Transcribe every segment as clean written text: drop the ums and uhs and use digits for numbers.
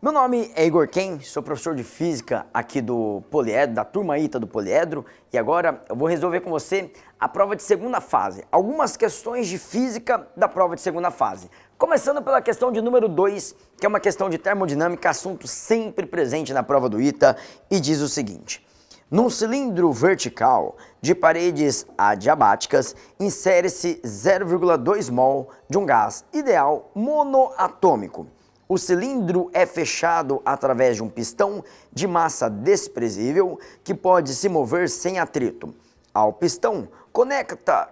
Meu nome é Igor Ken, sou professor de Física aqui do Poliedro, da turma ITA do Poliedro, e agora eu vou resolver com você a prova de segunda fase, algumas questões de Física da prova de segunda fase. Começando pela questão de número 2, que é uma questão de termodinâmica, assunto sempre presente na prova do ITA, e diz o seguinte: num cilindro vertical de paredes adiabáticas, insere-se 0,2 mol de um gás ideal monoatômico. O cilindro é fechado através de um pistão de massa desprezível que pode se mover sem atrito. Ao pistão,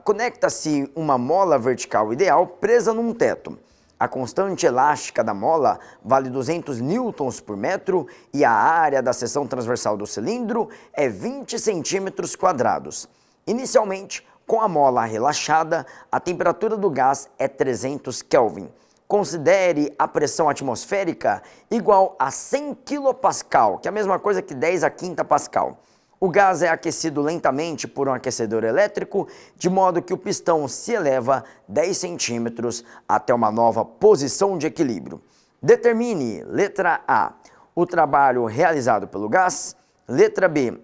conecta-se uma mola vertical ideal presa num teto. A constante elástica da mola vale 200 newtons por metro e a área da seção transversal do cilindro é 20 centímetros quadrados. Inicialmente, com a mola relaxada, a temperatura do gás é 300 Kelvin. Considere a pressão atmosférica igual a 100 kPa, que é a mesma coisa que 10 a quinta Pascal. O gás é aquecido lentamente por um aquecedor elétrico, de modo que o pistão se eleva 10 centímetros até uma nova posição de equilíbrio. Determine, letra A, o trabalho realizado pelo gás, letra B,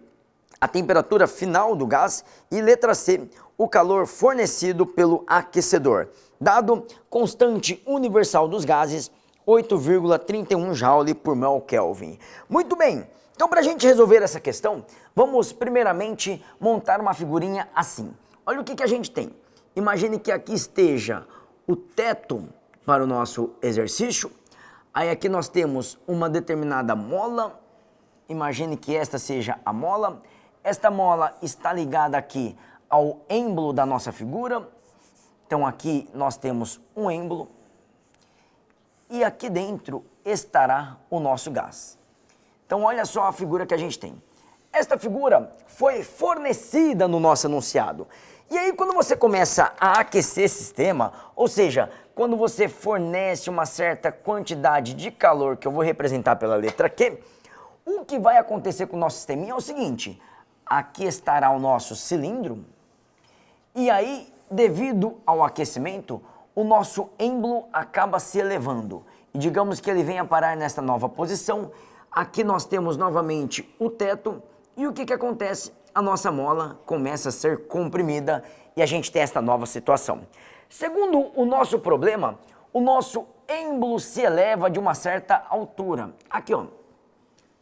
a temperatura final do gás e letra C, o calor fornecido pelo aquecedor. Dado constante universal dos gases, 8,31 Joule por mol Kelvin. Muito bem, então para a gente resolver essa questão, vamos primeiramente montar uma figurinha assim. Olha o que a gente tem. Imagine que aqui esteja o teto para o nosso exercício. Aí aqui nós temos uma determinada mola. Imagine que esta seja a mola. Esta mola está ligada aqui ao êmbolo da nossa figura. Então aqui nós temos um êmbolo e aqui dentro estará o nosso gás. Então olha só a figura que a gente tem. Esta figura foi fornecida no nosso enunciado. E aí quando você começa a aquecer esse sistema, ou seja, quando você fornece uma certa quantidade de calor, que eu vou representar pela letra Q, o que vai acontecer com o nosso sisteminha é o seguinte: aqui estará o nosso cilindro e aí, devido ao aquecimento, o nosso êmbolo acaba se elevando. E digamos que ele venha parar nesta nova posição. Aqui nós temos novamente o teto. E o que acontece? A nossa mola começa a ser comprimida e a gente tem esta nova situação. Segundo o nosso problema, o nosso êmbolo se eleva de uma certa altura. Aqui, ó.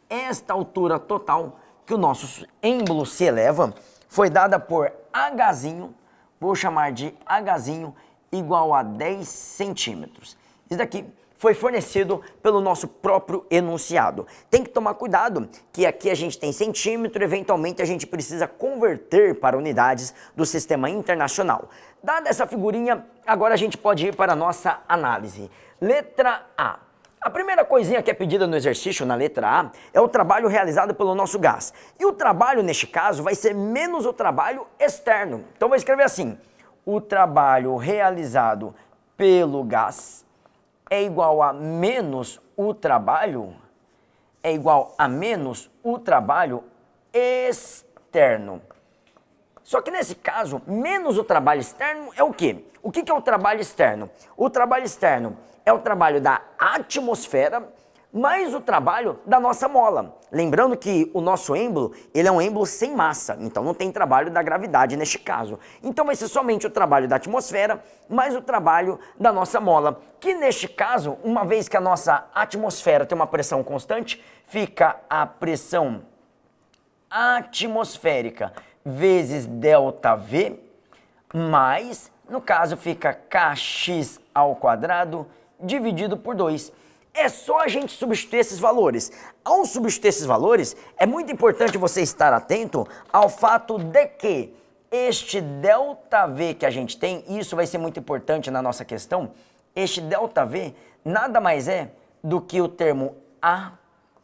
Esta altura total que o nosso êmbolo se eleva foi dada por Hzinho. Vou chamar de Hzinho igual a 10 centímetros. Isso daqui foi fornecido pelo nosso próprio enunciado. Tem que tomar cuidado que aqui a gente tem centímetro, eventualmente a gente precisa converter para unidades do sistema internacional. Dada essa figurinha, agora a gente pode ir para a nossa análise. Letra A. A primeira coisinha que é pedida no exercício, na letra A, é o trabalho realizado pelo nosso gás. E o trabalho, neste caso, vai ser menos o trabalho externo. Então, vou escrever assim: o trabalho realizado pelo gás é igual a menos o trabalho, externo. Só que nesse caso, menos o trabalho externo é o quê? O que é o trabalho externo? O trabalho externo é o trabalho da atmosfera mais o trabalho da nossa mola. Lembrando que o nosso êmbolo, ele é um êmbolo sem massa, então não tem trabalho da gravidade neste caso. Então vai ser somente o trabalho da atmosfera mais o trabalho da nossa mola, que neste caso, uma vez que a nossa atmosfera tem uma pressão constante, fica a pressão atmosférica vezes ΔV, mais, no caso, fica Kx ao quadrado dividido por 2. É só a gente substituir esses valores. Ao substituir esses valores, é muito importante você estar atento ao fato de que este ΔV que a gente tem, e isso vai ser muito importante na nossa questão, este ΔV nada mais é do que o termo A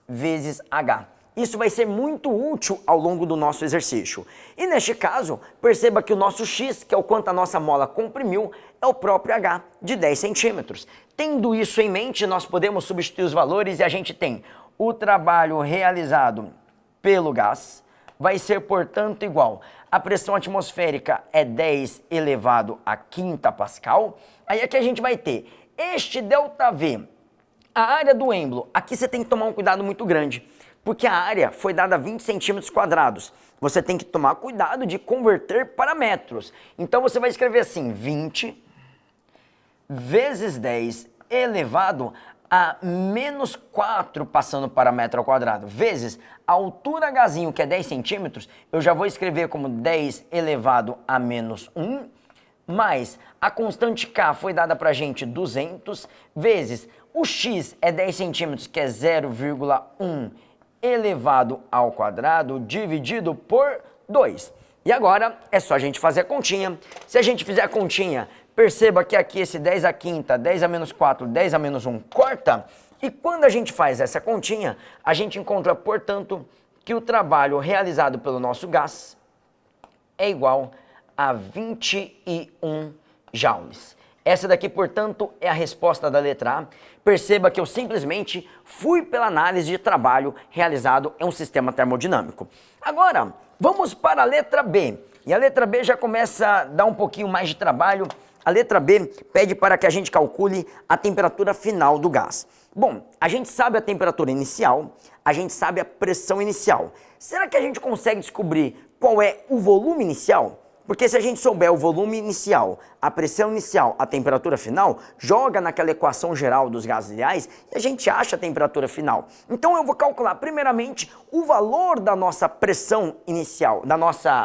vezes H. Isso vai ser muito útil ao longo do nosso exercício. E neste caso, perceba que o nosso X, que é o quanto a nossa mola comprimiu, é o próprio H, de 10 centímetros. Tendo isso em mente, nós podemos substituir os valores e a gente tem o trabalho realizado pelo gás, vai ser, portanto, igual. A pressão atmosférica é 10 elevado a quinta Pascal. Aí aqui a gente vai ter este ΔV A área do êmbolo, aqui você tem que tomar um cuidado muito grande, porque a área foi dada a 20 centímetros quadrados. Você tem que tomar cuidado de converter para metros. Então você vai escrever assim, 20 vezes 10 elevado a menos 4 passando para metro ao quadrado, vezes a altura Hzinho, que é 10 centímetros, eu já vou escrever como 10 elevado a menos 1, mais a constante K foi dada para a gente 200, vezes o X é 10 centímetros, que é 0,1 elevado ao quadrado, dividido por 2. E agora é só a gente fazer a continha. Se a gente fizer a continha, perceba que aqui esse 10 à quinta, 10 a menos 4, 10 a menos 1 corta. E quando a gente faz essa continha, a gente encontra, portanto, que o trabalho realizado pelo nosso gás é igual a 21 joules. Essa daqui, portanto, é a resposta da letra A. Perceba que eu simplesmente fui pela análise de trabalho realizado em um sistema termodinâmico. Agora, vamos para a letra B. E a letra B já começa a dar um pouquinho mais de trabalho. A letra B pede para que a gente calcule a temperatura final do gás. Bom, a gente sabe a temperatura inicial, a gente sabe a pressão inicial. Será que a gente consegue descobrir qual é o volume inicial? Porque se a gente souber o volume inicial, a pressão inicial, a temperatura final, joga naquela equação geral dos gases ideais e a gente acha a temperatura final. Então eu vou calcular primeiramente o valor da nossa pressão inicial,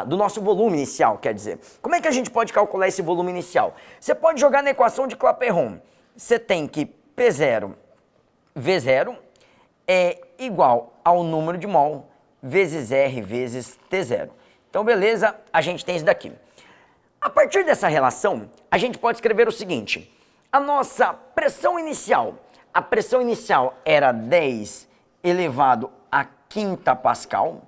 do nosso volume inicial, quer dizer. Como é que a gente pode calcular esse volume inicial? Você pode jogar na equação de Clapeyron. Você tem que P0, V0 é igual ao número de mol vezes R vezes T0. Então, beleza, a gente tem isso daqui. A partir dessa relação, a gente pode escrever o seguinte. A nossa pressão inicial, a pressão inicial era 10 elevado a quinta Pascal,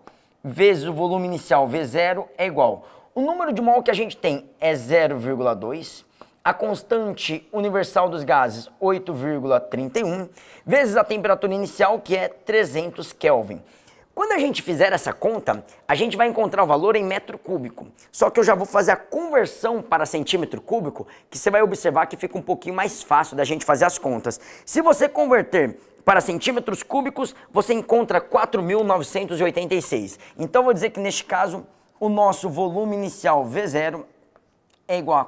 vezes o volume inicial V0 é igual. O número de mol que a gente tem é 0,2, a constante universal dos gases 8,31, vezes a temperatura inicial, que é 300 Kelvin. Quando a gente fizer essa conta, a gente vai encontrar o valor em metro cúbico. Só que eu já vou fazer a conversão para centímetro cúbico, que você vai observar que fica um pouquinho mais fácil da gente fazer as contas. Se você converter para centímetros cúbicos, você encontra 4.986. Então, vou dizer que neste caso, o nosso volume inicial V0 é igual a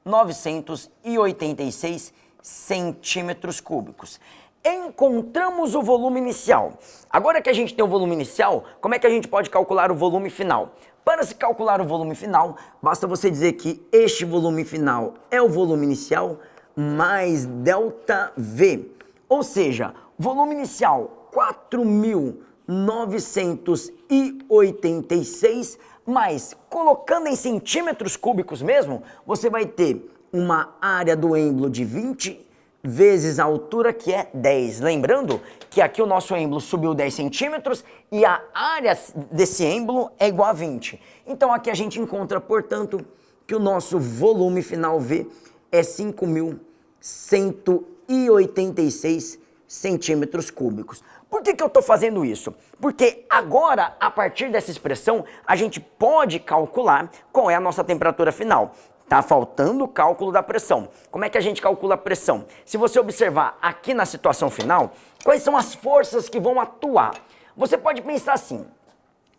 4.986 centímetros cúbicos. Encontramos o volume inicial. Agora que a gente tem o volume inicial, como é que a gente pode calcular o volume final? Para se calcular o volume final, basta você dizer que este volume final é o volume inicial mais ΔV. Ou seja, volume inicial 4.986, mas colocando em centímetros cúbicos mesmo, você vai ter uma área do êmbolo de 20 vezes a altura, que é 10. Lembrando que aqui o nosso êmbolo subiu 10 centímetros e a área desse êmbolo é igual a 20. Então aqui a gente encontra, portanto, que o nosso volume final V é 5.186 centímetros cúbicos. Por que eu estou fazendo isso? Porque agora, a partir dessa expressão, a gente pode calcular qual é a nossa temperatura final. Tá faltando o cálculo da pressão. Como é que a gente calcula a pressão? Se você observar aqui na situação final, quais são as forças que vão atuar? Você pode pensar assim,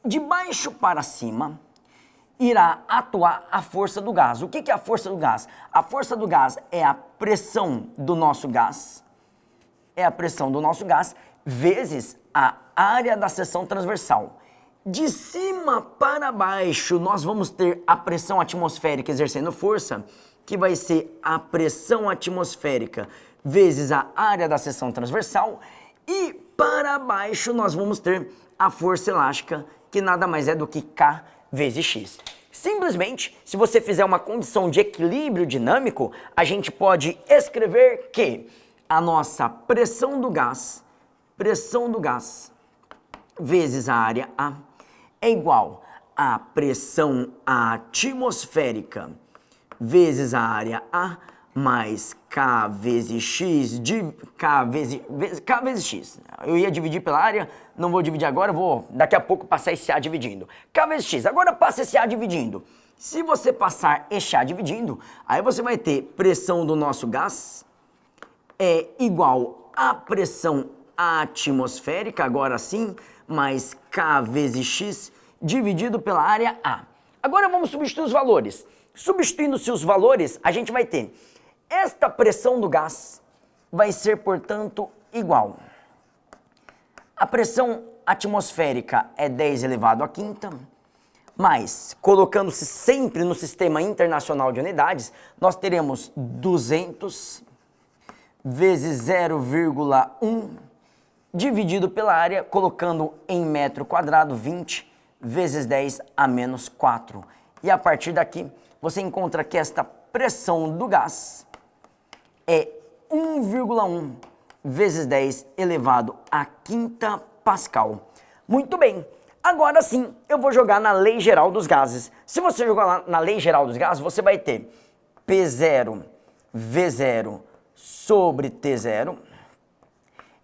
de baixo para cima irá atuar a força do gás. O que é a força do gás? A força do gás é a pressão do nosso gás, vezes a área da seção transversal. De cima para baixo, nós vamos ter a pressão atmosférica exercendo força, que vai ser a pressão atmosférica vezes a área da seção transversal. E para baixo, nós vamos ter a força elástica, que nada mais é do que K vezes X. Simplesmente, se você fizer uma condição de equilíbrio dinâmico, a gente pode escrever que a nossa pressão do gás vezes a área A é igual a pressão atmosférica vezes a área A mais K vezes X de K vezes X. Eu ia dividir pela área, não vou dividir agora, vou daqui a pouco passar esse A dividindo. K vezes X, agora passa esse A dividindo. Se você passar esse A dividindo, aí você vai ter pressão do nosso gás é igual a pressão atmosférica, agora sim, mais K vezes X, dividido pela área A. Agora vamos substituir os valores. Substituindo-se os valores, a gente vai ter esta pressão do gás vai ser, portanto, igual. A pressão atmosférica é 10 elevado à quinta, mas, colocando-se sempre no Sistema Internacional de Unidades, nós teremos 200 vezes 0,1 dividido pela área, colocando em metro quadrado 20 vezes 10 a menos 4. E a partir daqui, você encontra que esta pressão do gás é 1,1 vezes 10 elevado à quinta Pascal. Muito bem. Agora sim, eu vou jogar na lei geral dos gases. Se você jogar lá na lei geral dos gases, você vai ter P0, V0 sobre T0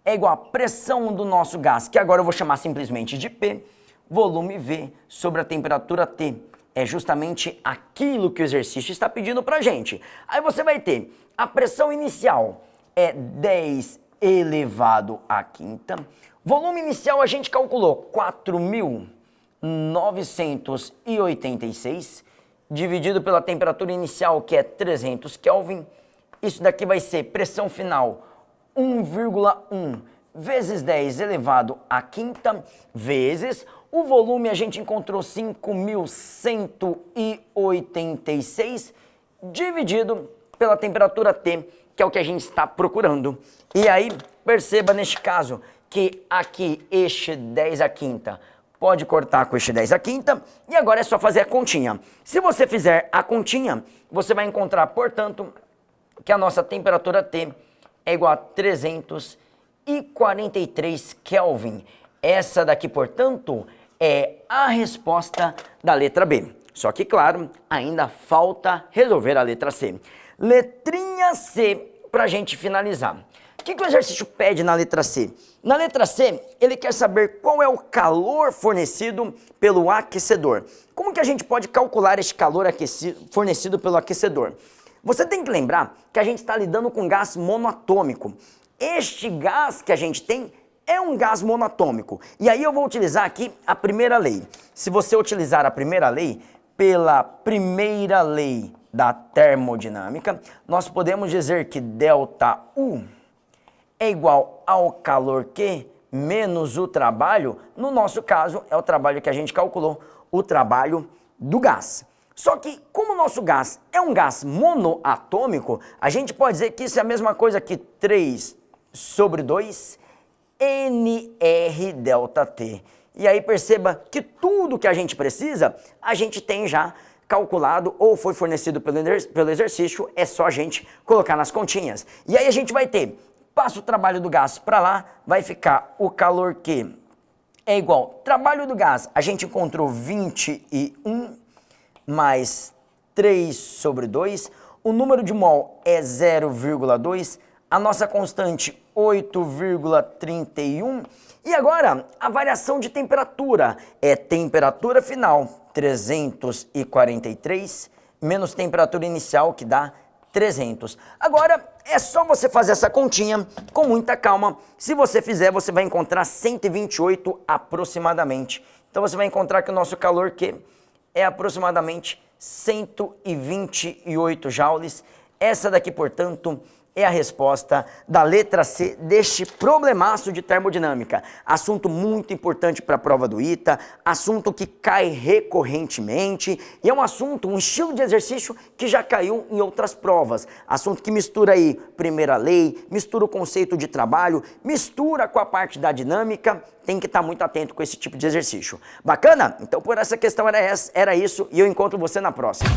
é igual à pressão do nosso gás, que agora eu vou chamar simplesmente de P, volume V sobre a temperatura T. É justamente aquilo que o exercício está pedindo pra gente. Aí você vai ter a pressão inicial é 10 elevado à quinta. Volume inicial a gente calculou 4.986 dividido pela temperatura inicial, que é 300 Kelvin. Isso daqui vai ser pressão final 1,1 vezes 10 elevado à quinta vezes o volume, a gente encontrou 5.186 dividido pela temperatura T, que é o que a gente está procurando. E aí, perceba neste caso que aqui este 10 à quinta pode cortar com este 10 à quinta, e agora é só fazer a continha. Se você fizer a continha, você vai encontrar, portanto, que a nossa temperatura T é igual a 343 Kelvin. Essa daqui, portanto, é a resposta da letra B. Só que, claro, ainda falta resolver a letra C. Letrinha C, para a gente finalizar. O que o exercício pede na letra C? Na letra C, ele quer saber qual é o calor fornecido pelo aquecedor. Como que a gente pode calcular este calor fornecido pelo aquecedor? Você tem que lembrar que a gente está lidando com gás monoatômico. Este gás que a gente tem é um gás monoatômico. E aí eu vou utilizar aqui a primeira lei. Se você utilizar a primeira lei, pela primeira lei da termodinâmica, nós podemos dizer que ΔU é igual ao calor Q menos o trabalho. No nosso caso, é o trabalho que a gente calculou, o trabalho do gás. Só que, como o nosso gás é um gás monoatômico, a gente pode dizer que isso é a mesma coisa que 3 sobre 2 nRΔT. E aí perceba que tudo que a gente precisa, a gente tem já calculado ou foi fornecido pelo exercício, é só a gente colocar nas continhas. E aí a gente vai ter, passa o trabalho do gás para lá, vai ficar o calor Q é igual, trabalho do gás, a gente encontrou 21 mais 3 sobre 2, o número de mol é 0,2, a nossa constante 8,31, e agora a variação de temperatura é temperatura final 343 menos temperatura inicial, que dá 300. Agora é só você fazer essa continha com muita calma. Se você fizer, você vai encontrar 128 aproximadamente. Então você vai encontrar que o nosso calor Q é aproximadamente 128 joules. Essa daqui, portanto, é a resposta da letra C deste problemaço de termodinâmica. Assunto muito importante para a prova do ITA, assunto que cai recorrentemente e é um assunto, um estilo de exercício que já caiu em outras provas. Assunto que mistura aí primeira lei, mistura o conceito de trabalho, mistura com a parte da dinâmica. Tem que estar muito atento com esse tipo de exercício. Bacana? Então por essa questão era isso e eu encontro você na próxima.